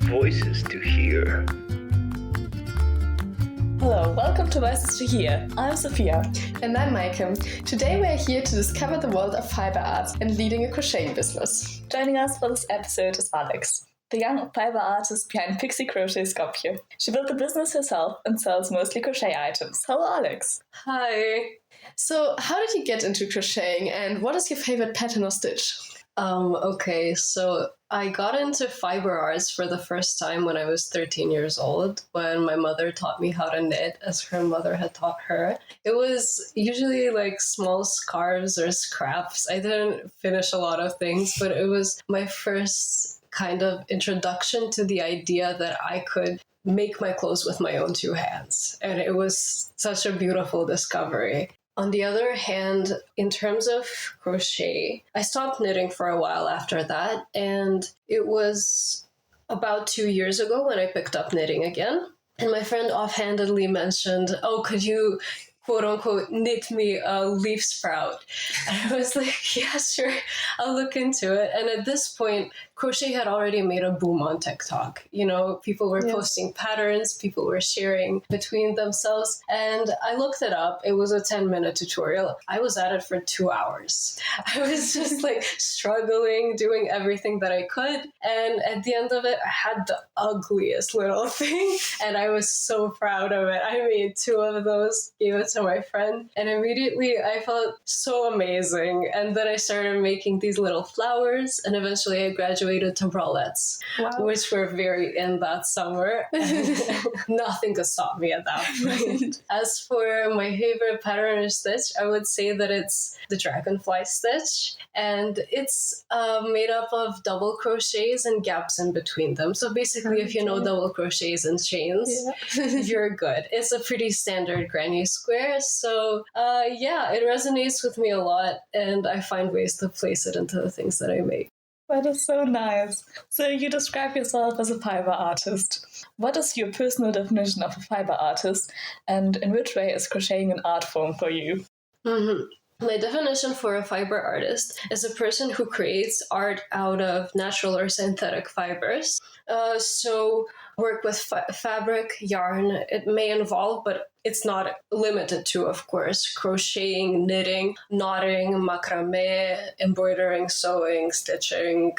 Voices to Hear. Hello, welcome to Voices to Hear. I'm Sophia. And I'm Maike. Today we're here to discover the world of fiber arts and leading a crocheting business. Joining us for this episode is Aleks, the young fiber artist behind Pixie Crochet Skopje. She built the business herself and sells mostly crochet items. Hello, Aleks. Hi. So, how did you get into crocheting and what is your favorite pattern or stitch? Okay, so I got into fiber arts for the first time when I was 13 years old, when my mother taught me how to knit as her mother had taught her. It was usually like small scarves or scraps. I didn't finish a lot of things, but it was my first kind of introduction to the idea that I could make my clothes with my own two hands. And it was such a beautiful discovery. On the other hand, in terms of crochet, I stopped knitting for a while after that, and it was about 2 years ago when I picked up knitting again. And my friend offhandedly mentioned, oh, could you, quote unquote, knit me a leaf sprout? And I was like, yeah, sure, I'll look into it. And at this point, crochet had already made a boom on TikTok. You know, people were posting patterns, people were sharing between themselves. And I looked it up. It was a 10-minute tutorial. I was at it for 2 hours. I was just like struggling, doing everything that I could. And at the end of it, I had the ugliest little thing. And I was so proud of it. I made 2 of those, gave it to my friend. And immediately I felt so amazing. And then I started making these little flowers. And eventually I graduated to bralettes, which were very in that summer. Nothing could stop me at that point. As for my favorite pattern or stitch, I would say that it's the dragonfly stitch, and it's made up of double crochets and gaps in between them. So basically, if you know double crochets and chains, you're good. It's a pretty standard granny square. So it resonates with me a lot, and I find ways to place it into the things that I make. That is so nice. So you describe yourself as a fiber artist. What is your personal definition of a fiber artist, and in which way is crocheting an art form for you? My definition for a fiber artist is a person who creates art out of natural or synthetic fibers. So work with fabric, yarn. It may involve, but it's not limited to, of course, crocheting, knitting, knotting, macrame, embroidering, sewing, stitching,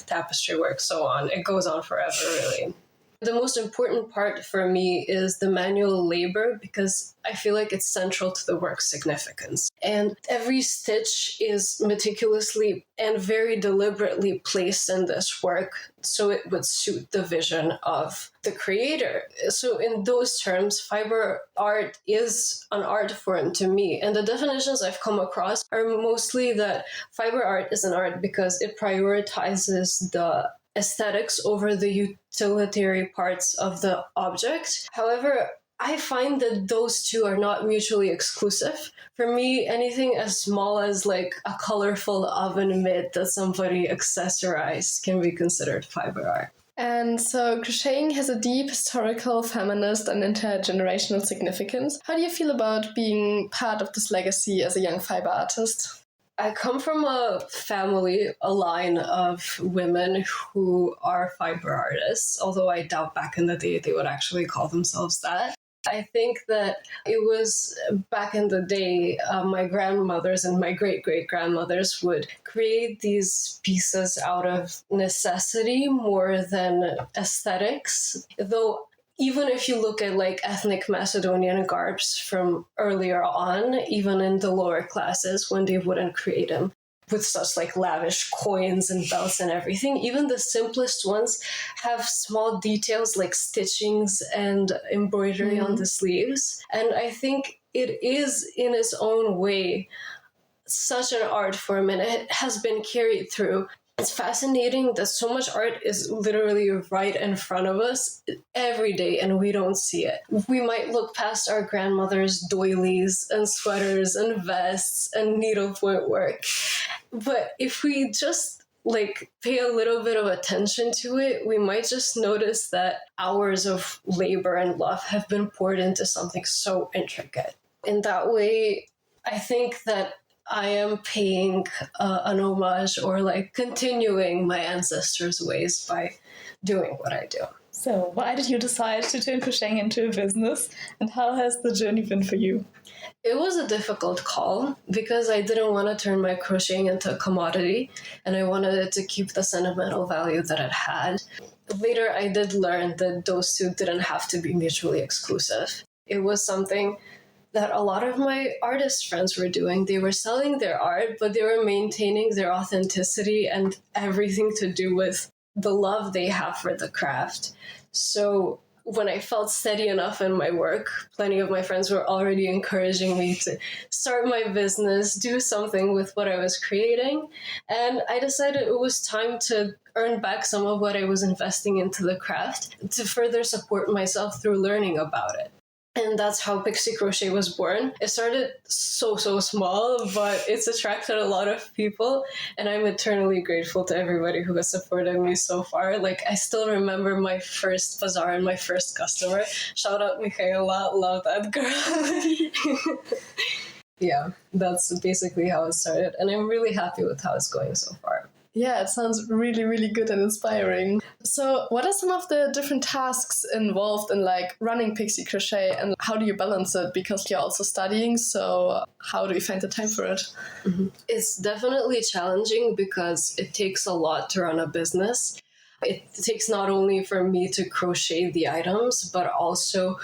tapestry work, so on. It goes on forever, really. The most important part for me is the manual labor, because I feel like it's central to the work's significance. And every stitch is meticulously and very deliberately placed in this work so it would suit the vision of the creator. So in those terms, fiber art is an art form to me. And the definitions I've come across are mostly that fiber art is an art because it prioritizes the aesthetics over the utilitarian parts of the object. However, I find that those two are not mutually exclusive. For me, anything as small as like a colorful oven mitt that somebody accessorized can be considered fiber art. And so crocheting has a deep historical, feminist, and intergenerational significance. How do you feel about being part of this legacy as a young fiber artist? I come from a family, a line of women who are fiber artists, although I doubt back in the day they would actually call themselves that. I think that it was back in the day, my grandmothers and my great-great-grandmothers would create these pieces out of necessity more than aesthetics, though even if you look at like ethnic Macedonian garbs from earlier on, even in the lower classes when they wouldn't create them with such like lavish coins and belts and everything, even the simplest ones have small details like stitchings and embroidery on the sleeves. And I think it is in its own way such an art form, and it has been carried through. It's fascinating that so much art is literally right in front of us every day and we don't see it. We might look past our grandmother's doilies and sweaters and vests and needlepoint work. But if we just like pay a little bit of attention to it, we might just notice that hours of labor and love have been poured into something so intricate. In that way, I think that I am paying an homage or like continuing my ancestors' ways by doing what I do. So why did you decide to turn crocheting into a business, and how has the journey been for you? It was a difficult call because I didn't want to turn my crocheting into a commodity, and I wanted it to keep the sentimental value that it had. Later, I did learn that those two didn't have to be mutually exclusive. It was something that a lot of my artist friends were doing. They were selling their art, but they were maintaining their authenticity and everything to do with the love they have for the craft. So when I felt steady enough in my work, plenty of my friends were already encouraging me to start my business, do something with what I was creating. And I decided it was time to earn back some of what I was investing into the craft to further support myself through learning about it. And that's how Pixie Crochet was born. It started so small, but it's attracted a lot of people. And I'm eternally grateful to everybody who has supported me so far. Like, I still remember my first bazaar and my first customer. Shout out Michaela, love that girl. Yeah, that's basically how it started. And I'm really happy with how it's going so far. Yeah, it sounds really, really good and inspiring. So what are some of the different tasks involved in like running Pixie Crochet, and how do you balance it? Because you're also studying, so how do you find the time for it? Mm-hmm. It's definitely challenging because it takes a lot to run a business. It takes not only for me to crochet the items, but also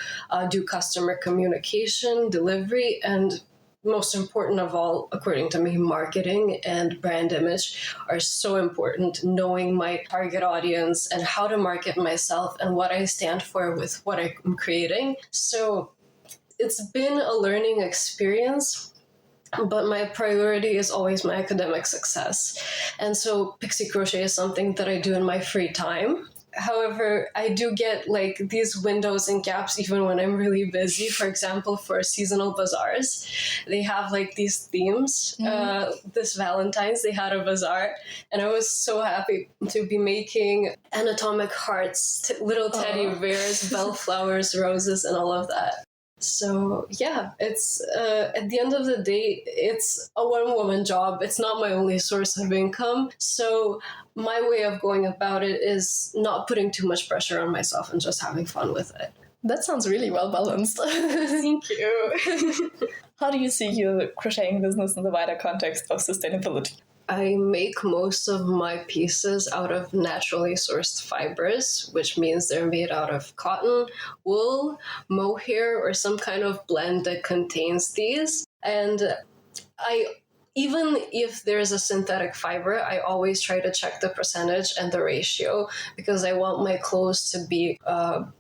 do customer communication, delivery, and most important of all, according to me, marketing and brand image are so important. Knowing my target audience and how to market myself and what I stand for with what I'm creating. So it's been a learning experience, but my priority is always my academic success. And so Pixie Crochet is something that I do in my free time. However, I do get like these windows and gaps even when I'm really busy. For example, for seasonal bazaars, they have like these themes. This Valentine's, they had a bazaar, and I was so happy to be making anatomic hearts, little teddy bears, bellflowers, roses, and all of that. So yeah, it's at the end of the day, it's a one-woman job. It's not my only source of income. So my way of going about it is not putting too much pressure on myself and just having fun with it. That sounds really well balanced. Thank you. How do you see your crocheting business in the wider context of sustainability? I make most of my pieces out of naturally sourced fibers, which means they're made out of cotton, wool, mohair, or some kind of blend that contains these. And even if there's a synthetic fiber, I always try to check the percentage and the ratio because I want my clothes to be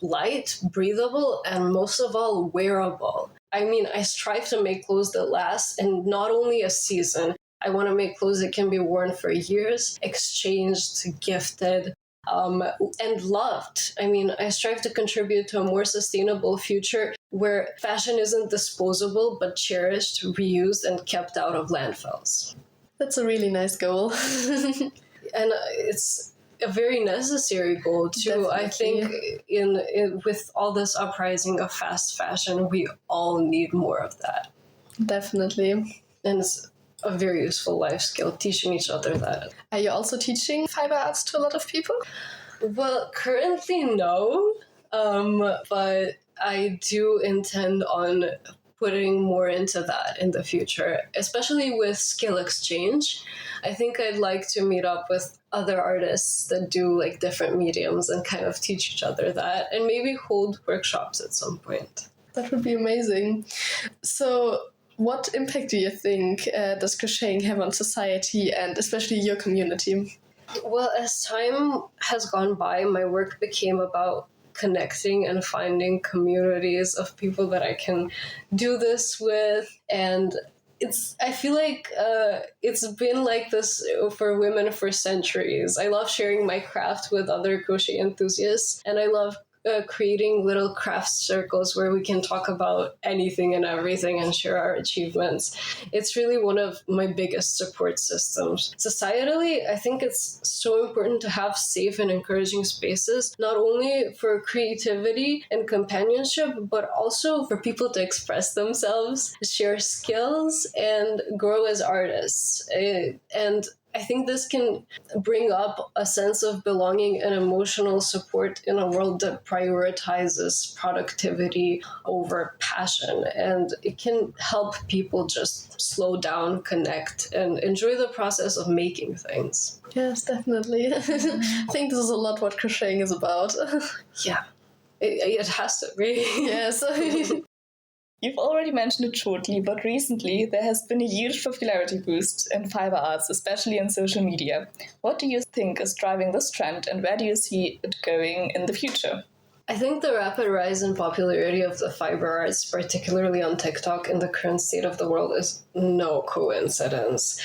light, breathable, and most of all, wearable. I mean, I strive to make clothes that last, and not only a season. I want to make clothes that can be worn for years, exchanged, gifted, and loved. I mean, I strive to contribute to a more sustainable future where fashion isn't disposable, but cherished, reused, and kept out of landfills. That's a really nice goal. And it's a very necessary goal, too. Definitely. I think with all this uprising of fast fashion, we all need more of that. Definitely. And it's a very useful life skill, teaching each other that. Are you also teaching fiber arts to a lot of people? Well, currently no, but I do intend on putting more into that in the future, especially with skill exchange. I think I'd like to meet up with other artists that do like different mediums and kind of teach each other that, and maybe hold workshops at some point. That would be amazing. So what impact do you think does crocheting have on society and especially your community? Well, as time has gone by, my work became about connecting and finding communities of people that I can do this with. And I feel like it's been like this for women for centuries. I love sharing my craft with other crochet enthusiasts, and I love creating little craft circles where we can talk about anything and everything and share our achievements. It's really one of my biggest support systems. Societally, I think it's so important to have safe and encouraging spaces, not only for creativity and companionship, but also for people to express themselves, share skills, and grow as artists. And I think this can bring up a sense of belonging and emotional support in a world that prioritizes productivity over passion. And it can help people just slow down, connect, and enjoy the process of making things. Yes, definitely. I think this is a lot what crocheting is about. Yeah, it has to be. Yes. You've already mentioned it shortly, but recently there has been a huge popularity boost in fiber arts, especially on social media. What do you think is driving this trend, and where do you see it going in the future? I think the rapid rise in popularity of the fiber arts, particularly on TikTok, in the current state of the world is no coincidence.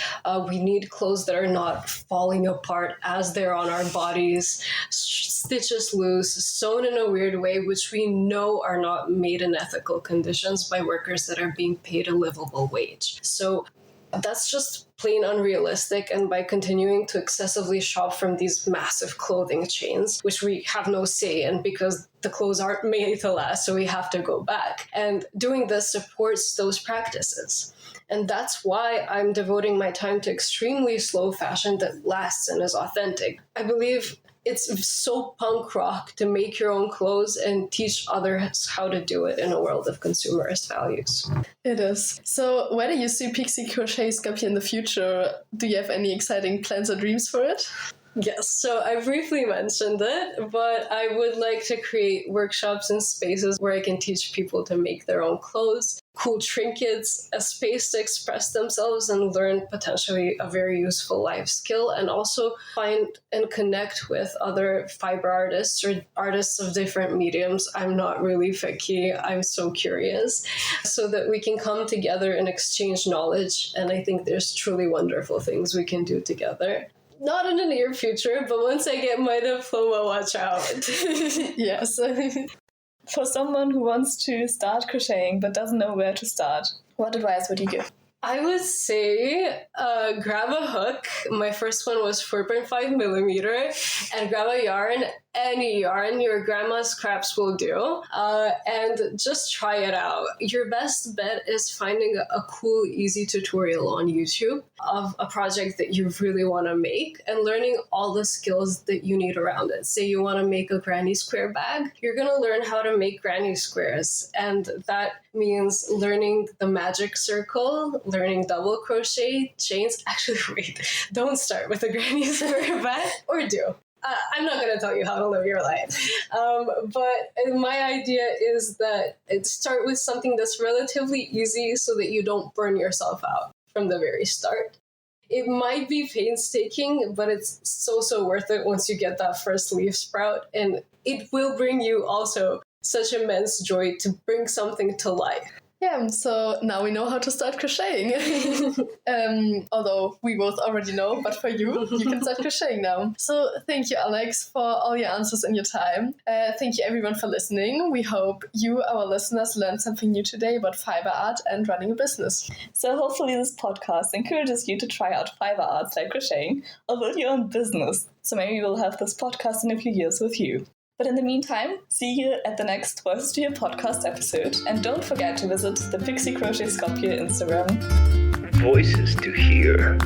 We need clothes that are not falling apart as they're on our bodies, stitches loose, sewn in a weird way, which we know are not made in ethical conditions by workers that are being paid a livable wage. So that's just plain unrealistic, and by continuing to excessively shop from these massive clothing chains, which we have no say in because the clothes aren't made to last, so we have to go back. And doing this supports those practices. And that's why I'm devoting my time to extremely slow fashion that lasts and is authentic. I believe it's so punk rock to make your own clothes and teach others how to do it in a world of consumerist values. It is. So where do you see Pixie Crochet Skopje in the future? Do you have any exciting plans or dreams for it? Yes, so I briefly mentioned it, but I would like to create workshops and spaces where I can teach people to make their own clothes, cool trinkets, a space to express themselves and learn potentially a very useful life skill, and also find and connect with other fiber artists or artists of different mediums. I'm not really picky, I'm so curious, so that we can come together and exchange knowledge. And I think there's truly wonderful things we can do together. Not in the near future, but once I get my diploma, watch out. Yes. For someone who wants to start crocheting but doesn't know where to start, what advice would you give? I would say grab a hook. My first one was 4.5 millimeter, and grab a yarn. Any yarn your grandma's scraps will do, and just try it out. Your best bet is finding a cool, easy tutorial on YouTube of a project that you really want to make and learning all the skills that you need around it. Say you want to make a granny square bag, you're going to learn how to make granny squares, and that means learning the magic circle, learning double crochet, chains. Actually, wait, don't start with a granny square bag, or do. I'm not going to tell you how to live your life. But my idea is that start with something that's relatively easy so that you don't burn yourself out from the very start. It might be painstaking, but it's so worth it once you get that first leaf sprout. And it will bring you also such immense joy to bring something to life. Yeah, so now we know how to start crocheting. Although we both already know, but for you, you can start crocheting now. So thank you, Aleks, for all your answers and your time. Thank you, everyone, for listening. We hope you, our listeners, learned something new today about fiber art and running a business. So hopefully this podcast encourages you to try out fiber arts like crocheting or build your own business. So maybe we'll have this podcast in a few years with you. But in the meantime, see you at the next Voices to Your podcast episode. And don't forget to visit the Pixie Crochet Skopje Instagram. Voices to Hear.